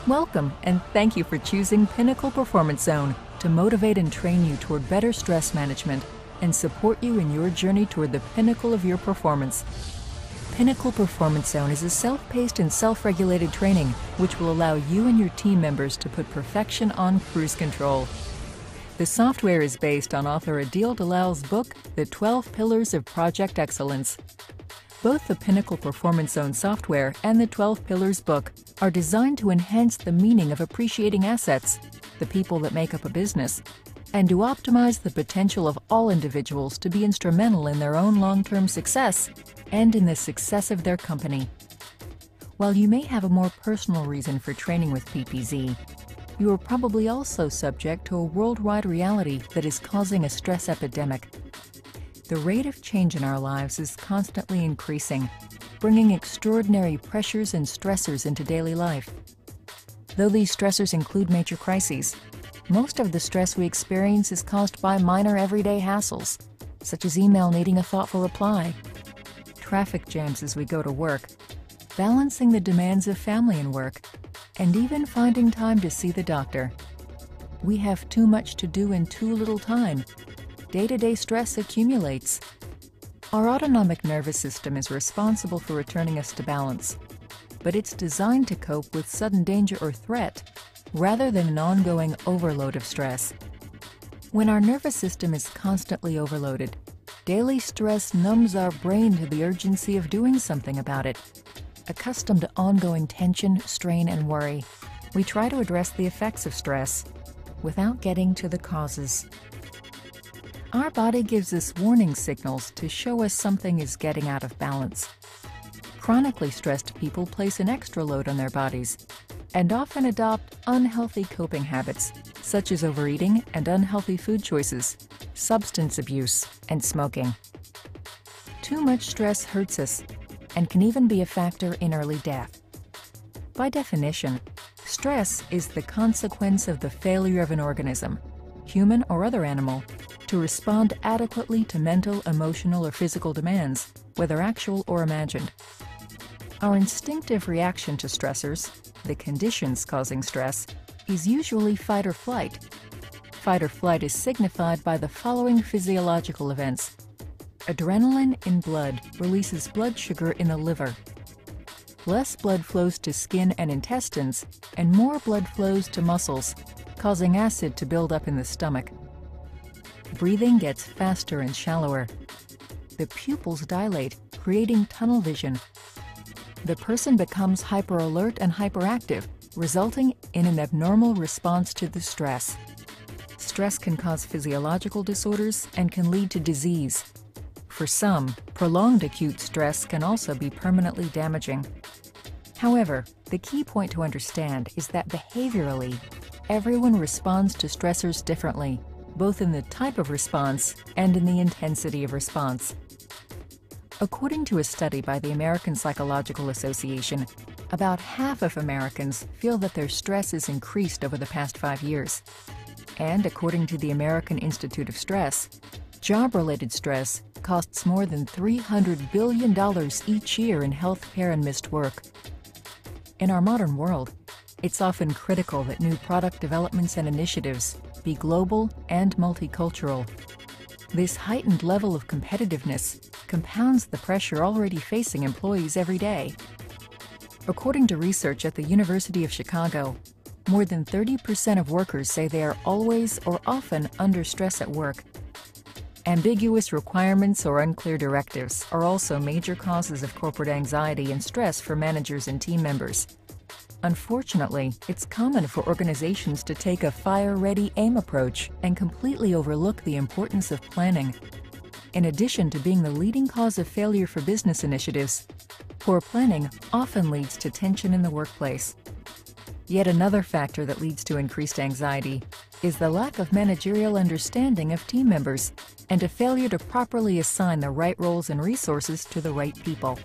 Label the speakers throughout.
Speaker 1: Welcome, and thank you for choosing Pinnacle Performance Zone to motivate and train you toward better stress management and support you in your journey toward the pinnacle of your performance. Pinnacle Performance Zone is a self-paced and self-regulated training which will allow you and your team members to put perfection on cruise control. The software is based on author Adil Dalal's book, The 12 Pillars of Project Excellence. Both the Pinnacle Performance Zone software and the 12 Pillars book are designed to enhance the meaning of appreciating assets, the people that make up a business, and to optimize the potential of all individuals to be instrumental in their own long-term success and in the success of their company. While you may have a more personal reason for training with PPZ, you are probably also subject to a worldwide reality that is causing a stress epidemic. The rate of change in our lives is constantly increasing, bringing extraordinary pressures and stressors into daily life. Though these stressors include major crises, most of the stress we experience is caused by minor everyday hassles, such as email needing a thoughtful reply, traffic jams as we go to work, balancing the demands of family and work, and even finding time to see the doctor. We have too much to do in too little time. Day-to-day stress accumulates. Our autonomic nervous system is responsible for returning us to balance, but it's designed to cope with sudden danger or threat rather than an ongoing overload of stress. When our nervous system is constantly overloaded, daily stress numbs our brain to the urgency of doing something about it. Accustomed to ongoing tension, strain, and worry, we try to address the effects of stress without getting to the causes. Our body gives us warning signals to show us something is getting out of balance. Chronically stressed people place an extra load on their bodies and often adopt unhealthy coping habits, such as overeating and unhealthy food choices, substance abuse, and smoking. Too much stress hurts us and can even be a factor in early death. By definition, stress is the consequence of the failure of an organism, human or other animal, to respond adequately to mental, emotional, or physical demands, whether actual or imagined. Our instinctive reaction to stressors, the conditions causing stress, is usually fight or flight. Fight or flight is signified by the following physiological events. Adrenaline in blood releases blood sugar in the liver. Less blood flows to skin and intestines, and more blood flows to muscles, causing acid to build up in the stomach. Breathing gets faster and shallower. The pupils dilate, creating tunnel vision. The person becomes hyperalert and hyperactive, resulting in an abnormal response to the stress. Stress can cause physiological disorders and can lead to disease. For some, prolonged acute stress can also be permanently damaging. However, the key point to understand is that behaviorally, everyone responds to stressors differently, both in the type of response and in the intensity of response. According to a study by the American Psychological Association, about half of Americans feel that their stress is increased over the past 5 years. And according to the American Institute of Stress, job-related stress costs more than $300 billion each year in health care and missed work. In our modern world, it's often critical that new product developments and initiatives be global and multicultural. This heightened level of competitiveness compounds the pressure already facing employees every day. According to research at the University of Chicago, more than 30% of workers say they are always or often under stress at work. Ambiguous requirements or unclear directives are also major causes of corporate anxiety and stress for managers and team members. Unfortunately, it's common for organizations to take a fire-ready aim approach and completely overlook the importance of planning. In addition to being the leading cause of failure for business initiatives, poor planning often leads to tension in the workplace. Yet another factor that leads to increased anxiety is the lack of managerial understanding of team members and a failure to properly assign the right roles and resources to the right people.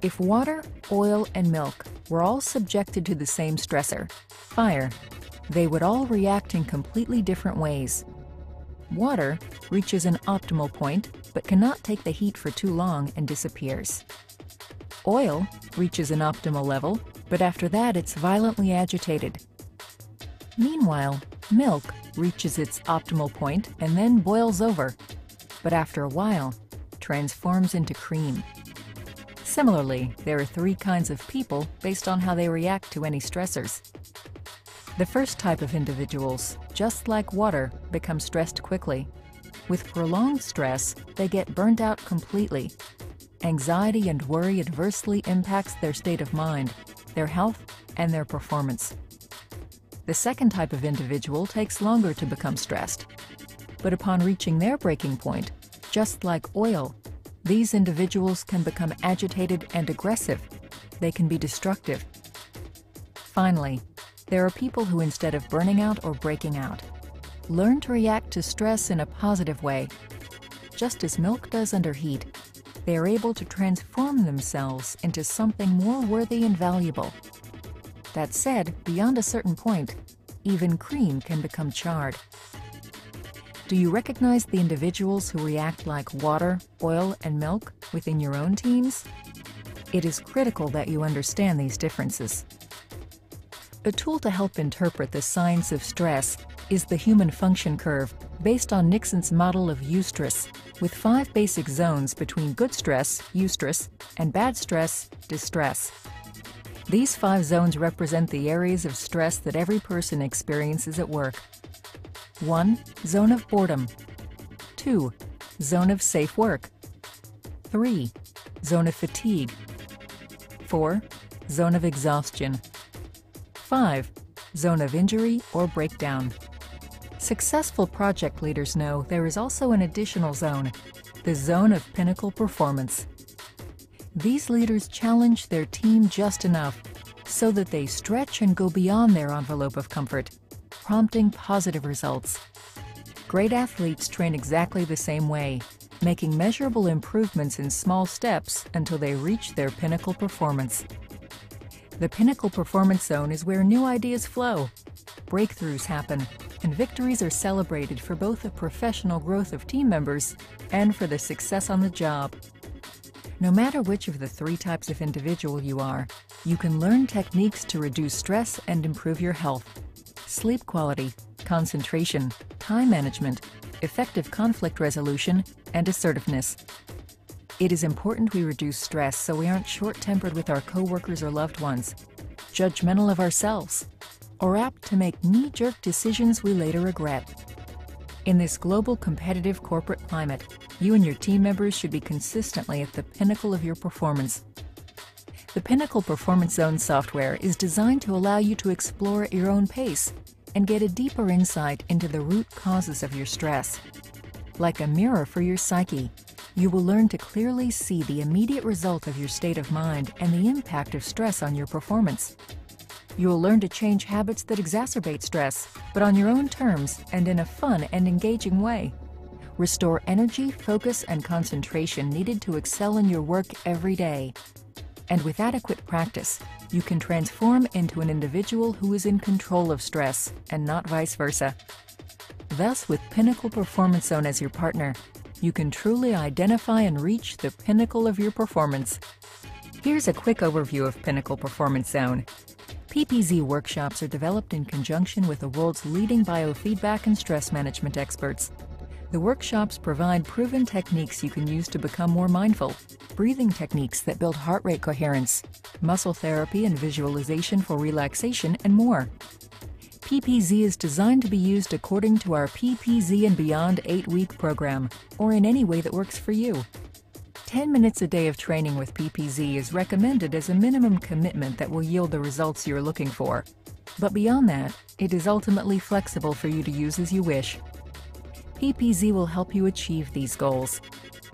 Speaker 1: If water, oil, and milk were all subjected to the same stressor, fire, they would all react in completely different ways. Water reaches an optimal point but cannot take the heat for too long and disappears. Oil reaches an optimal level but after that it's violently agitated. Meanwhile, milk reaches its optimal point and then boils over, but after a while, transforms into cream. Similarly, there are three kinds of people based on how they react to any stressors. The first type of individuals, just like water, become stressed quickly. With prolonged stress, they get burnt out completely. Anxiety and worry adversely impacts their state of mind, their health, and their performance. The second type of individual takes longer to become stressed. But upon reaching their breaking point, just like oil, these individuals can become agitated and aggressive. They can be destructive. Finally, there are people who, instead of burning out or breaking out, learn to react to stress in a positive way. Just as milk does under heat, they are able to transform themselves into something more worthy and valuable. That said, beyond a certain point, even cream can become charred. Do you recognize the individuals who react like water, oil, and milk within your own teams? It is critical that you understand these differences. A tool to help interpret the science of stress is the human function curve, based on Nixon's model of eustress, with 5 basic zones between good stress, eustress, and bad stress, distress. These 5 zones represent the areas of stress that every person experiences at work. 1. Zone of boredom. 2. Zone of safe work. 3. Zone of fatigue. 4. Zone of exhaustion. 5. Zone of injury or breakdown. Successful project leaders know there is also an additional zone, the zone of pinnacle performance. These leaders challenge their team just enough so that they stretch and go beyond their envelope of comfort, prompting positive results. Great athletes train exactly the same way, making measurable improvements in small steps until they reach their pinnacle performance. The pinnacle performance zone is where new ideas flow, breakthroughs happen, and victories are celebrated for both the professional growth of team members and for the success on the job. No matter which of the 3 types of individual you are, you can learn techniques to reduce stress and improve your health, sleep quality, concentration, time management, effective conflict resolution, and assertiveness. It is important we reduce stress so we aren't short-tempered with our coworkers or loved ones, judgmental of ourselves, or apt to make knee-jerk decisions we later regret. In this global competitive corporate climate, you and your team members should be consistently at the pinnacle of your performance. The Pinnacle Performance Zone software is designed to allow you to explore at your own pace and get a deeper insight into the root causes of your stress. Like a mirror for your psyche, you will learn to clearly see the immediate result of your state of mind and the impact of stress on your performance. You will learn to change habits that exacerbate stress, but on your own terms and in a fun and engaging way. Restore energy, focus, and concentration needed to excel in your work every day. And with adequate practice, you can transform into an individual who is in control of stress, and not vice versa. Thus, with Pinnacle Performance Zone as your partner, you can truly identify and reach the pinnacle of your performance. Here's a quick overview of Pinnacle Performance Zone. PPZ workshops are developed in conjunction with the world's leading biofeedback and stress management experts. The workshops provide proven techniques you can use to become more mindful, breathing techniques that build heart rate coherence, muscle therapy and visualization for relaxation, and more. PPZ is designed to be used according to our PPZ and Beyond 8-week program, or in any way that works for you. 10 minutes a day of training with PPZ is recommended as a minimum commitment that will yield the results you're looking for. But beyond that, it is ultimately flexible for you to use as you wish. PPZ will help you achieve these goals,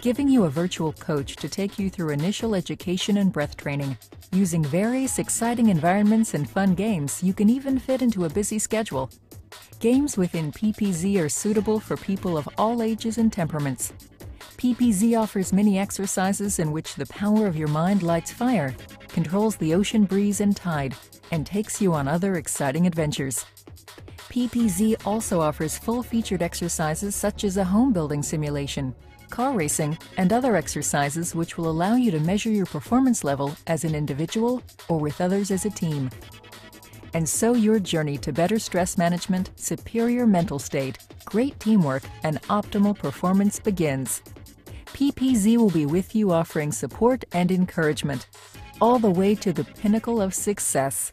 Speaker 1: giving you a virtual coach to take you through initial education and breath training. Using various exciting environments and fun games you can even fit into a busy schedule. Games within PPZ are suitable for people of all ages and temperaments. PPZ offers mini exercises in which the power of your mind lights fire, controls the ocean breeze and tide, and takes you on other exciting adventures. PPZ also offers full-featured exercises such as a home building simulation, car racing, and other exercises which will allow you to measure your performance level as an individual or with others as a team. And so your journey to better stress management, superior mental state, great teamwork, and optimal performance begins. PPZ will be with you offering support and encouragement, all the way to the pinnacle of success.